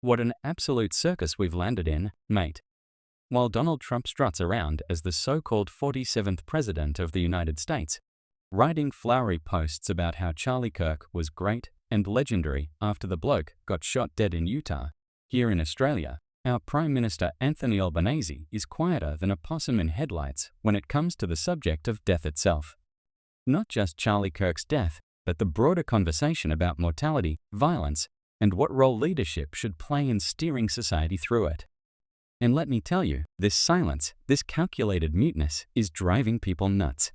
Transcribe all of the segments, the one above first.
What an absolute circus we've landed in, mate. While Donald Trump struts around as the so-called 47th President of the United States, writing flowery posts about how Charlie Kirk was great and legendary after the bloke got shot dead in Utah, here in Australia, our Prime Minister Anthony Albanese is quieter than a possum in headlights when it comes to the subject of death itself. Not just Charlie Kirk's death, but the broader conversation about mortality, violence, and what role leadership should play in steering society through it. And let me tell you, this silence, this calculated muteness, is driving people nuts.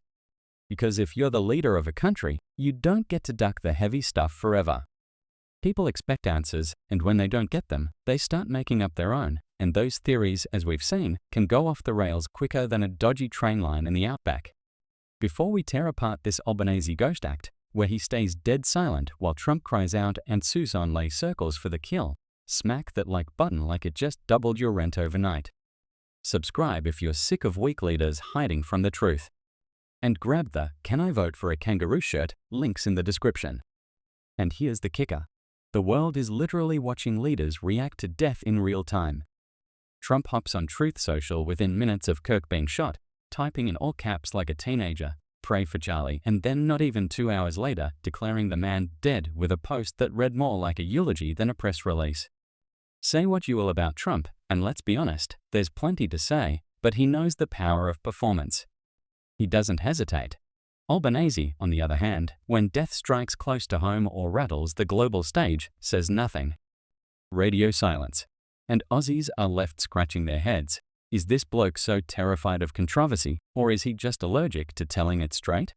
Because if you're the leader of a country, you don't get to duck the heavy stuff forever. People expect answers, and when they don't get them, they start making up their own, and those theories, as we've seen, can go off the rails quicker than a dodgy train line in the outback. Before we tear apart this Albanese ghost act, where he stays dead silent while Trump cries out and Susan lays circles for the kill, smack that like button like it just doubled your rent overnight. Subscribe if you're sick of weak leaders hiding from the truth. And grab the "Can I vote for a kangaroo" shirt, links in the description. And here's the kicker. The world is literally watching leaders react to death in real time. Trump hops on Truth Social within minutes of Kirk being shot, typing in all caps like a teenager, "Pray for Charlie," and then not even 2 hours later declaring the man dead with a post that read more like a eulogy than a press release. Say what you will about Trump, and let's be honest, there's plenty to say, but he knows the power of performance. He doesn't hesitate. Albanese, on the other hand, when death strikes close to home or rattles the global stage, says nothing. Radio silence. And Aussies are left scratching their heads. Is this bloke so terrified of controversy, or is he just allergic to telling it straight?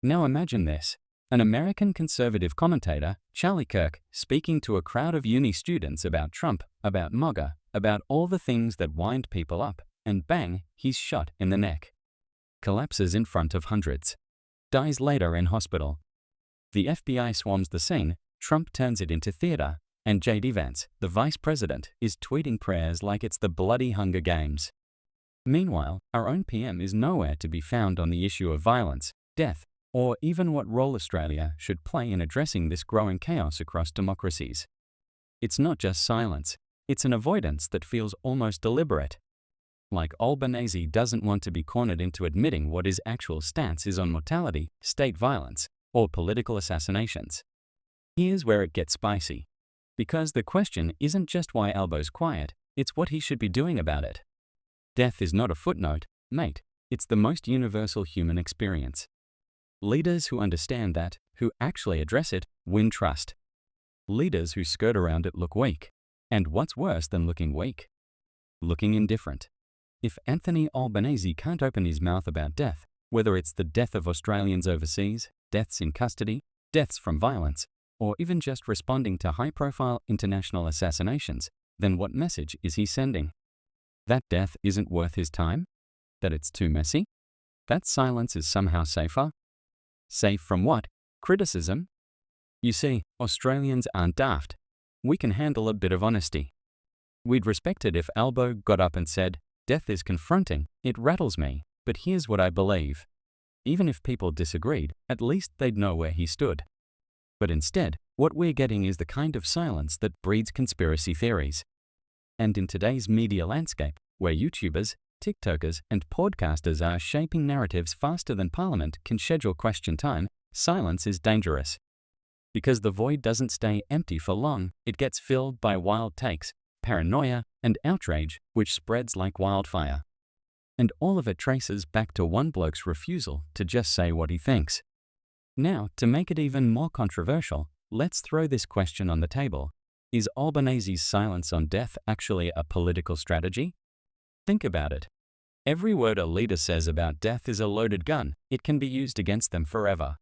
Now imagine this. An American conservative commentator, Charlie Kirk, speaking to a crowd of uni students about Trump, about MAGA, about all the things that wind people up, and bang, he's shot in the neck. Collapses in front of hundreds. Dies later in hospital. The FBI swarms the scene, Trump turns it into theater, and J.D. Vance, the vice president, is tweeting prayers like it's the bloody Hunger Games. Meanwhile, our own PM is nowhere to be found on the issue of violence, death, or even what role Australia should play in addressing this growing chaos across democracies. It's not just silence, it's an avoidance that feels almost deliberate. Like Albanese doesn't want to be cornered into admitting what his actual stance is on mortality, state violence, or political assassinations. Here's where it gets spicy. Because the question isn't just why Albo's quiet, it's what he should be doing about it. Death is not a footnote, mate, it's the most universal human experience. Leaders who understand that, who actually address it, win trust. Leaders who skirt around it look weak. And what's worse than looking weak? Looking indifferent. If Anthony Albanese can't open his mouth about death, whether it's the death of Australians overseas, deaths in custody, deaths from violence, or even just responding to high-profile international assassinations, then what message is he sending? That death isn't worth his time? That it's too messy? That silence is somehow safer? Safe from what? Criticism? You see, Australians aren't daft. We can handle a bit of honesty. We'd respect it if Albo got up and said, "Death is confronting, it rattles me, but here's what I believe." Even if people disagreed, at least they'd know where he stood. But instead, what we're getting is the kind of silence that breeds conspiracy theories. And in today's media landscape, where YouTubers, TikTokers, and podcasters are shaping narratives faster than Parliament can schedule question time, silence is dangerous. Because the void doesn't stay empty for long, it gets filled by wild takes, paranoia, and outrage, which spreads like wildfire. And all of it traces back to one bloke's refusal to just say what he thinks. Now, to make it even more controversial, let's throw this question on the table. Is Albanese's silence on death actually a political strategy? Think about it. Every word a leader says about death is a loaded gun. It can be used against them forever.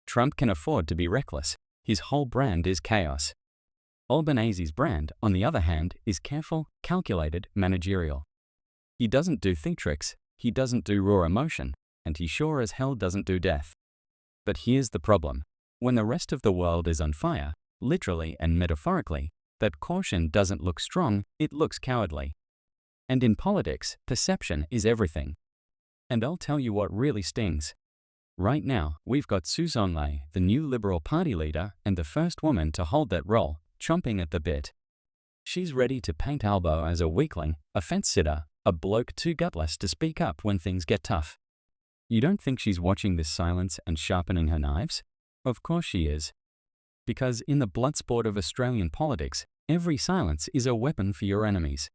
Trump can afford to be reckless. His whole brand is chaos. Albanese's brand, on the other hand, is careful, calculated, managerial. He doesn't do theatrics, he doesn't do raw emotion, and he sure as hell doesn't do death. But here's the problem. When the rest of the world is on fire, literally and metaphorically, that caution doesn't look strong, it looks cowardly. And in politics, perception is everything. And I'll tell you what really stings. Right now, we've got Susan Ley, the new Liberal Party leader and the first woman to hold that role, chomping at the bit. She's ready to paint Albo as a weakling, a fence-sitter, a bloke too gutless to speak up when things get tough. You don't think she's watching this silence and sharpening her knives? Of course she is. Because in the blood sport of Australian politics, every silence is a weapon for your enemies.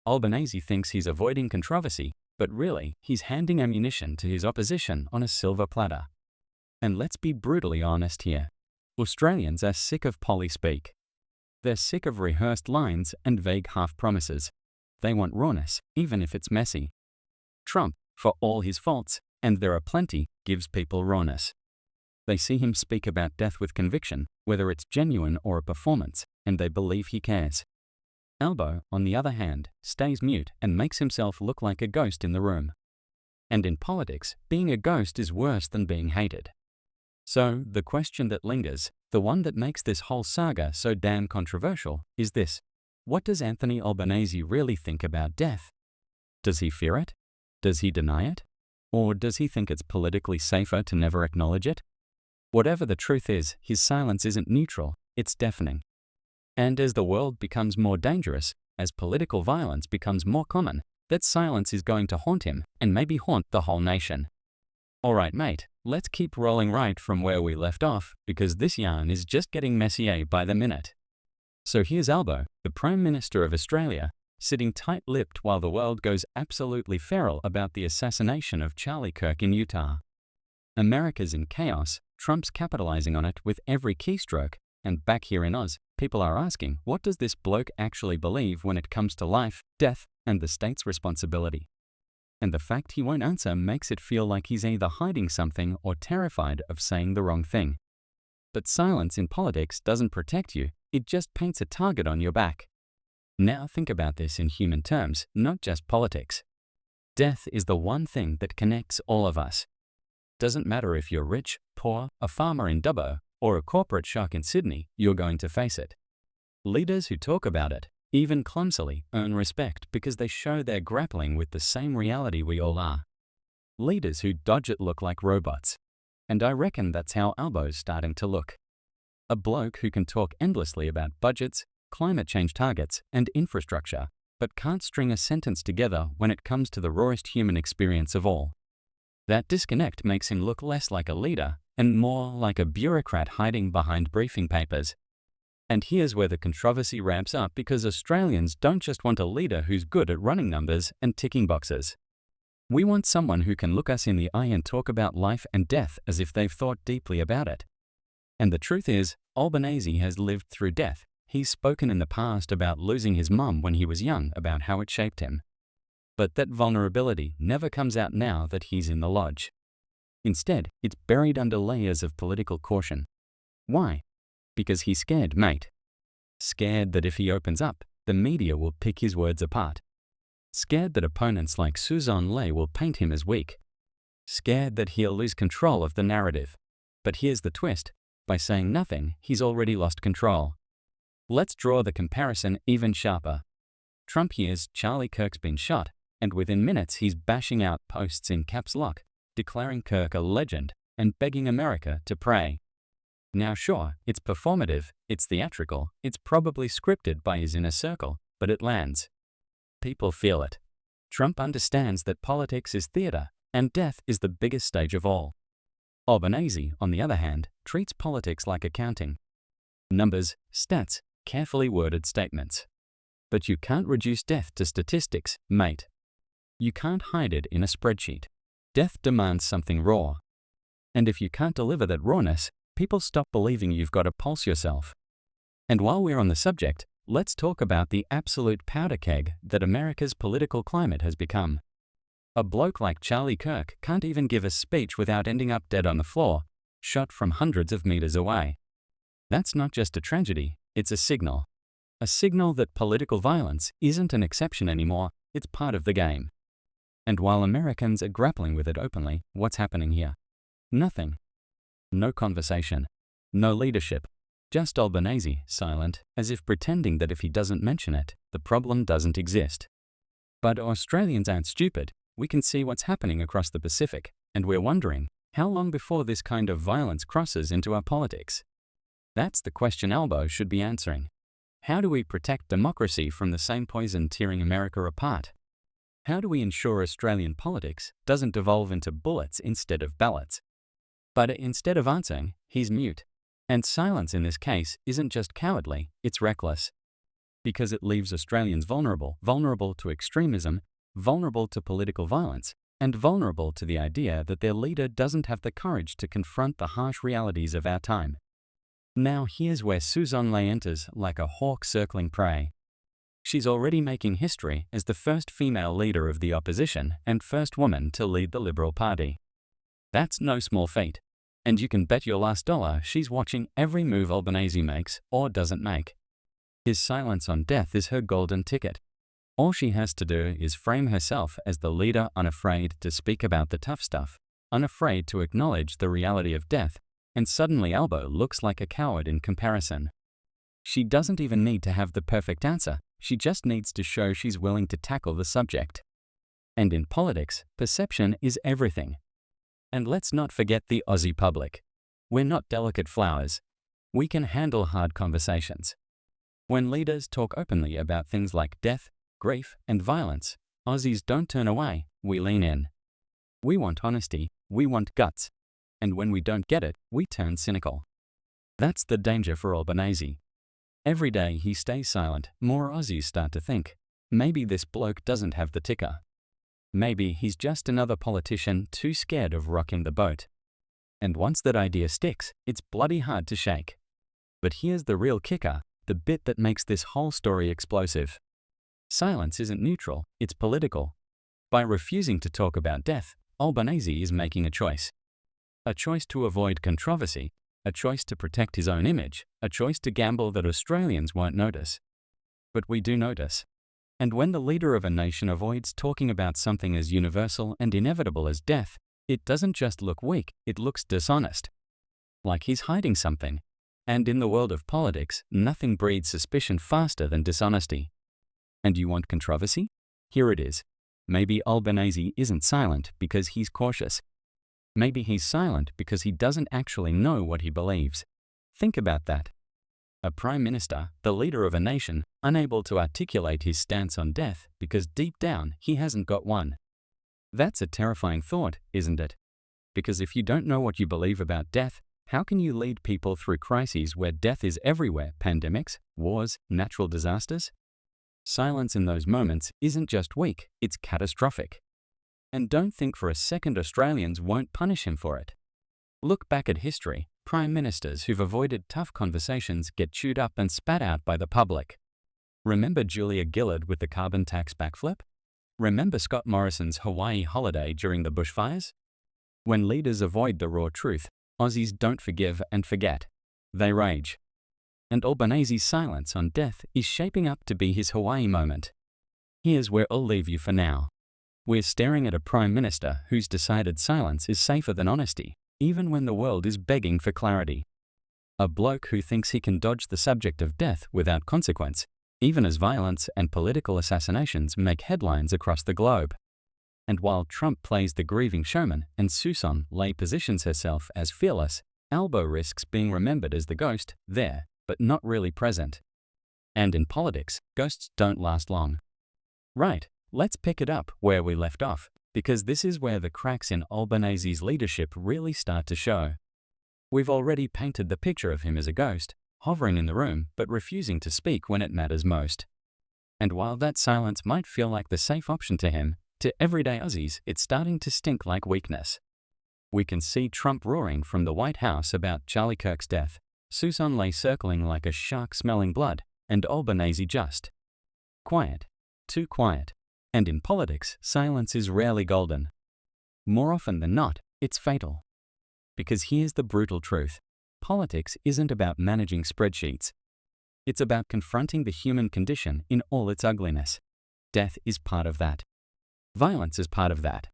Albanese thinks he's avoiding controversy, but really, he's handing ammunition to his opposition on a silver platter. And let's be brutally honest here. Australians are sick of poly-speak. They're sick of rehearsed lines and vague half-promises. They want rawness, even if it's messy. Trump, for all his faults, and there are plenty, gives people rawness. They see him speak about death with conviction, whether it's genuine or a performance, and they believe he cares. Albo, on the other hand, stays mute and makes himself look like a ghost in the room. And in politics, being a ghost is worse than being hated. So, the question that lingers, the one that makes this whole saga so damn controversial, is this: what does Anthony Albanese really think about death? Does he fear it? Does he deny it? Or does he think it's politically safer to never acknowledge it? Whatever the truth is, his silence isn't neutral, it's deafening. And as the world becomes more dangerous, as political violence becomes more common, that silence is going to haunt him and maybe haunt the whole nation. Alright mate, let's keep rolling right from where we left off, because this yarn is just getting messier by the minute. So here's Albo, the Prime Minister of Australia, sitting tight-lipped while the world goes absolutely feral about the assassination of Charlie Kirk in Utah. America's in chaos, Trump's capitalizing on it with every keystroke, and back here in Oz, people are asking, what does this bloke actually believe when it comes to life, death, and the state's responsibility? And the fact he won't answer makes it feel like he's either hiding something or terrified of saying the wrong thing. But silence in politics doesn't protect you, it just paints a target on your back. Now think about this in human terms, not just politics. Death is the one thing that connects all of us. Doesn't matter if you're rich, poor, a farmer in Dubbo, or a corporate shark in Sydney, you're going to face it. Leaders who talk about it, even clumsily, earn respect because they show they're grappling with the same reality we all are. Leaders who dodge it look like robots. And I reckon that's how Albo's starting to look. A bloke who can talk endlessly about budgets, climate change targets, and infrastructure, but can't string a sentence together when it comes to the rawest human experience of all. That disconnect makes him look less like a leader and more like a bureaucrat hiding behind briefing papers. And here's where the controversy ramps up, because Australians don't just want a leader who's good at running numbers and ticking boxes. We want someone who can look us in the eye and talk about life and death as if they've thought deeply about it. And the truth is, Albanese has lived through death. He's spoken in the past about losing his mum when he was young, about how it shaped him. But that vulnerability never comes out now that he's in the lodge. Instead, it's buried under layers of political caution. Why? Because he's scared, mate. Scared that if he opens up, the media will pick his words apart. Scared that opponents like Suzanne Ley will paint him as weak. Scared that he'll lose control of the narrative. But here's the twist. By saying nothing, he's already lost control. Let's draw the comparison even sharper. Trump hears Charlie Kirk's been shot, and within minutes he's bashing out posts in caps lock, declaring Kirk a legend and begging America to pray. Now sure, it's performative, it's theatrical, it's probably scripted by his inner circle, but it lands. People feel it. Trump understands that politics is theater, and death is the biggest stage of all. Albanese, on the other hand, treats politics like accounting. Numbers, stats, carefully worded statements. But you can't reduce death to statistics, mate. You can't hide it in a spreadsheet. Death demands something raw. And if you can't deliver that rawness, people stop believing you've got to pulse yourself. And while we're on the subject, let's talk about the absolute powder keg that America's political climate has become. A bloke like Charlie Kirk can't even give a speech without ending up dead on the floor, shot from hundreds of meters away. That's not just a tragedy, it's a signal. A signal that political violence isn't an exception anymore, it's part of the game. And while Americans are grappling with it openly, what's happening here? Nothing. No conversation. No leadership. Just Albanese, silent, as if pretending that if he doesn't mention it, the problem doesn't exist. But Australians aren't stupid. We can see what's happening across the Pacific, and we're wondering, how long before this kind of violence crosses into our politics? That's the question Albo should be answering. How do we protect democracy from the same poison tearing America apart? How do we ensure Australian politics doesn't devolve into bullets instead of ballots? But instead of answering, he's mute. And silence in this case isn't just cowardly, it's reckless. Because it leaves Australians vulnerable to extremism, vulnerable to political violence, and vulnerable to the idea that their leader doesn't have the courage to confront the harsh realities of our time. Now here's where Susan Ley enters like a hawk circling prey. She's already making history as the first female leader of the opposition and first woman to lead the Liberal Party. That's no small feat. And you can bet your last dollar she's watching every move Albanese makes or doesn't make. His silence on death is her golden ticket. All she has to do is frame herself as the leader unafraid to speak about the tough stuff, unafraid to acknowledge the reality of death, and suddenly Albo looks like a coward in comparison. She doesn't even need to have the perfect answer, she just needs to show she's willing to tackle the subject. And in politics, perception is everything. And let's not forget the Aussie public. We're not delicate flowers. We can handle hard conversations. When leaders talk openly about things like death, grief, and violence, Aussies don't turn away, we lean in. We want honesty, we want guts. And when we don't get it, we turn cynical. That's the danger for Albanese. Every day he stays silent, more Aussies start to think, maybe this bloke doesn't have the ticker. Maybe he's just another politician too scared of rocking the boat. And once that idea sticks, it's bloody hard to shake. But here's the real kicker, the bit that makes this whole story explosive. Silence isn't neutral, it's political. By refusing to talk about death, Albanese is making a choice. A choice to avoid controversy, a choice to protect his own image, a choice to gamble that Australians won't notice. But we do notice. And when the leader of a nation avoids talking about something as universal and inevitable as death, it doesn't just look weak, it looks dishonest. Like he's hiding something. And in the world of politics, nothing breeds suspicion faster than dishonesty. And you want controversy? Here it is. Maybe Albanese isn't silent because he's cautious. Maybe he's silent because he doesn't actually know what he believes. Think about that. A prime minister, the leader of a nation, unable to articulate his stance on death because deep down he hasn't got one. That's a terrifying thought, isn't it? Because if you don't know what you believe about death, how can you lead people through crises where death is everywhere, pandemics, wars, natural disasters? Silence in those moments isn't just weak, it's catastrophic. And don't think for a second Australians won't punish him for it. Look back at history. Prime ministers who've avoided tough conversations get chewed up and spat out by the public. Remember Julia Gillard with the carbon tax backflip? Remember Scott Morrison's Hawaii holiday during the bushfires? When leaders avoid the raw truth, Aussies don't forgive and forget. They rage. And Albanese's silence on death is shaping up to be his Hawaii moment. Here's where I'll leave you for now. We're staring at a prime minister who's decided silence is safer than honesty, even when the world is begging for clarity. A bloke who thinks he can dodge the subject of death without consequence, even as violence and political assassinations make headlines across the globe. And while Trump plays the grieving showman and Susan Ley positions herself as fearless, Albo risks being remembered as the ghost, there, but not really present. And in politics, ghosts don't last long. Right, let's pick it up where we left off, because this is where the cracks in Albanese's leadership really start to show. We've already painted the picture of him as a ghost, hovering in the room but refusing to speak when it matters most. And while that silence might feel like the safe option to him, to everyday Aussies it's starting to stink like weakness. We can see Trump roaring from the White House about Charlie Kirk's death, Susan Ley circling like a shark smelling blood, and Albanese just quiet, too quiet. And in politics, silence is rarely golden. More often than not, it's fatal. Because here's the brutal truth. Politics isn't about managing spreadsheets. It's about confronting the human condition in all its ugliness. Death is part of that. Violence is part of that.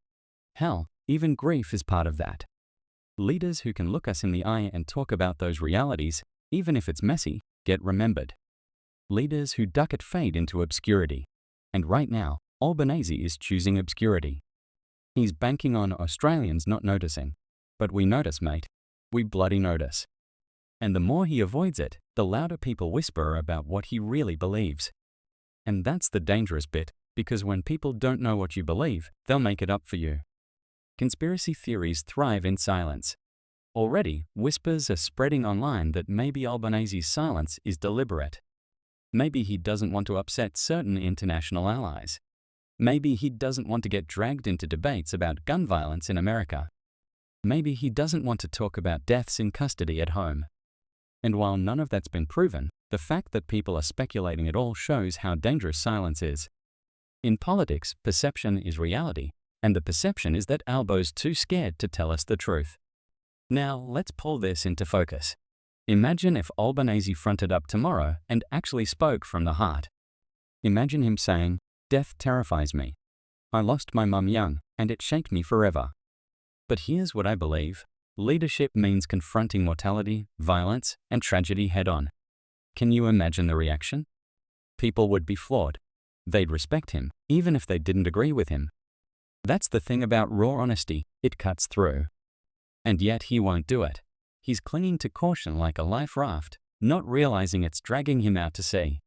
Hell, even grief is part of that. Leaders who can look us in the eye and talk about those realities, even if it's messy, get remembered. Leaders who duck it fade into obscurity. And right now, Albanese is choosing obscurity. He's banking on Australians not noticing. But we notice, mate. We bloody notice. And the more he avoids it, the louder people whisper about what he really believes. And that's the dangerous bit, because when people don't know what you believe, they'll make it up for you. Conspiracy theories thrive in silence. Already, whispers are spreading online that maybe Albanese's silence is deliberate. Maybe he doesn't want to upset certain international allies. Maybe he doesn't want to get dragged into debates about gun violence in America. Maybe he doesn't want to talk about deaths in custody at home. And while none of that's been proven, the fact that people are speculating at all shows how dangerous silence is. In politics, perception is reality, and the perception is that Albo's too scared to tell us the truth. Now, let's pull this into focus. Imagine if Albanese fronted up tomorrow and actually spoke from the heart. Imagine him saying, "Death terrifies me. I lost my mum young, and it shaped me forever. But here's what I believe. Leadership means confronting mortality, violence, and tragedy head-on." Can you imagine the reaction? People would be floored. They'd respect him, even if they didn't agree with him. That's the thing about raw honesty, it cuts through. And yet he won't do it. He's clinging to caution like a life raft, not realizing it's dragging him out to sea.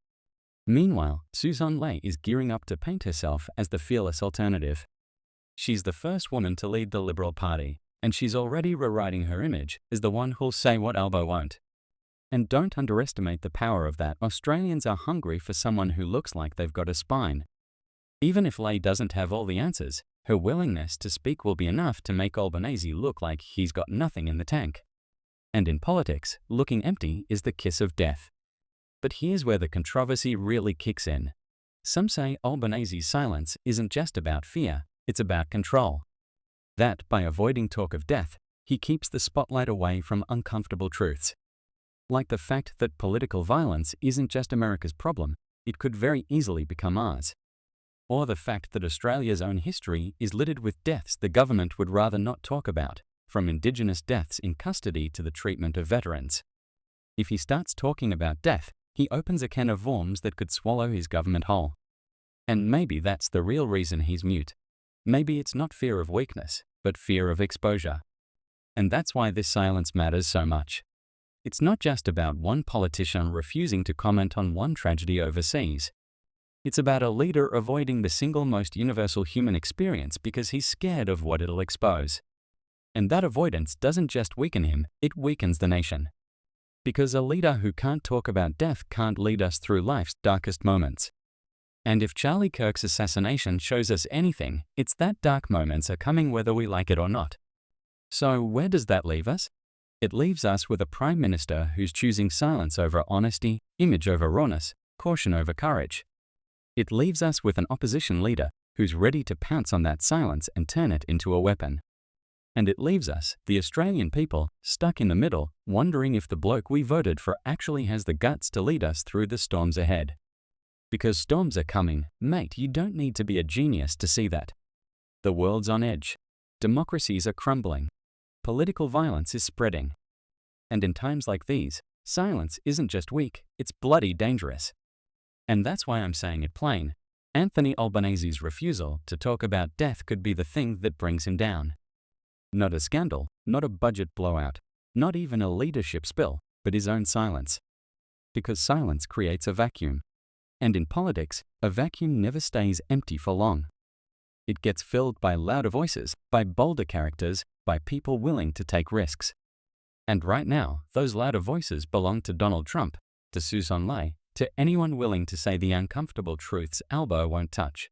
Meanwhile, Suzanne Ley is gearing up to paint herself as the fearless alternative. She's the first woman to lead the Liberal Party, and she's already rewriting her image as the one who'll say what Albo won't. And don't underestimate the power of that. Australians are hungry for someone who looks like they've got a spine. Even if Ley doesn't have all the answers, her willingness to speak will be enough to make Albanese look like he's got nothing in the tank. And in politics, looking empty is the kiss of death. But here's where the controversy really kicks in. Some say Albanese's silence isn't just about fear, it's about control. That, by avoiding talk of death, he keeps the spotlight away from uncomfortable truths. Like the fact that political violence isn't just America's problem, it could very easily become ours. Or the fact that Australia's own history is littered with deaths the government would rather not talk about, from Indigenous deaths in custody to the treatment of veterans. If he starts talking about death, he opens a can of worms that could swallow his government whole. And maybe that's the real reason he's mute. Maybe it's not fear of weakness, but fear of exposure. And that's why this silence matters so much. It's not just about one politician refusing to comment on one tragedy overseas. It's about a leader avoiding the single most universal human experience because he's scared of what it'll expose. And that avoidance doesn't just weaken him, it weakens the nation. Because a leader who can't talk about death can't lead us through life's darkest moments. And if Charlie Kirk's assassination shows us anything, it's that dark moments are coming whether we like it or not. So where does that leave us? It leaves us with a Prime Minister who's choosing silence over honesty, image over rawness, caution over courage. It leaves us with an opposition leader who's ready to pounce on that silence and turn it into a weapon. And it leaves us, the Australian people, stuck in the middle, wondering if the bloke we voted for actually has the guts to lead us through the storms ahead. Because storms are coming, mate, you don't need to be a genius to see that. The world's on edge. Democracies are crumbling. Political violence is spreading. And in times like these, silence isn't just weak, it's bloody dangerous. And that's why I'm saying it plain. Anthony Albanese's refusal to talk about death could be the thing that brings him down. Not a scandal, not a budget blowout, not even a leadership spill, but his own silence. Because silence creates a vacuum. And in politics, a vacuum never stays empty for long. It gets filled by louder voices, by bolder characters, by people willing to take risks. And right now, those louder voices belong to Donald Trump, to Suzanne Ley, to anyone willing to say the uncomfortable truths Albo won't touch.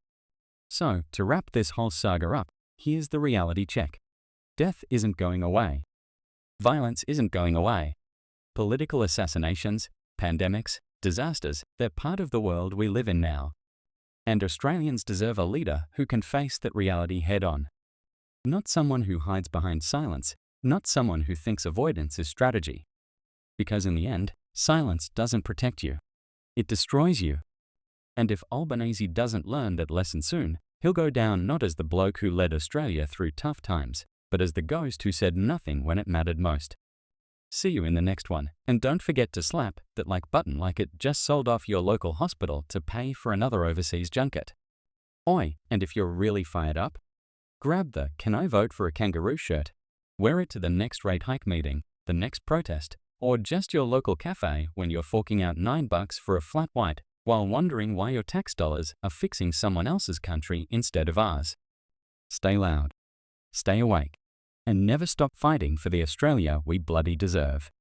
So, to wrap this whole saga up, here's the reality check. Death isn't going away. Violence isn't going away. Political assassinations, pandemics, disasters, they're part of the world we live in now. And Australians deserve a leader who can face that reality head-on. Not someone who hides behind silence, not someone who thinks avoidance is strategy. Because in the end, silence doesn't protect you. It destroys you. And if Albanese doesn't learn that lesson soon, he'll go down not as the bloke who led Australia through tough times, but as the ghost who said nothing when it mattered most. See you in the next one, and don't forget to slap that like button like it just sold off your local hospital to pay for another overseas junket. Oi, and if you're really fired up, grab the "Can I vote for a kangaroo" shirt. Wear it to the next rate hike meeting, the next protest, Or just your local cafe when you're forking out $9 for a flat white while wondering why your tax dollars are fixing someone else's country instead of ours. Stay loud, stay awake, and never stop fighting for the Australia we bloody deserve.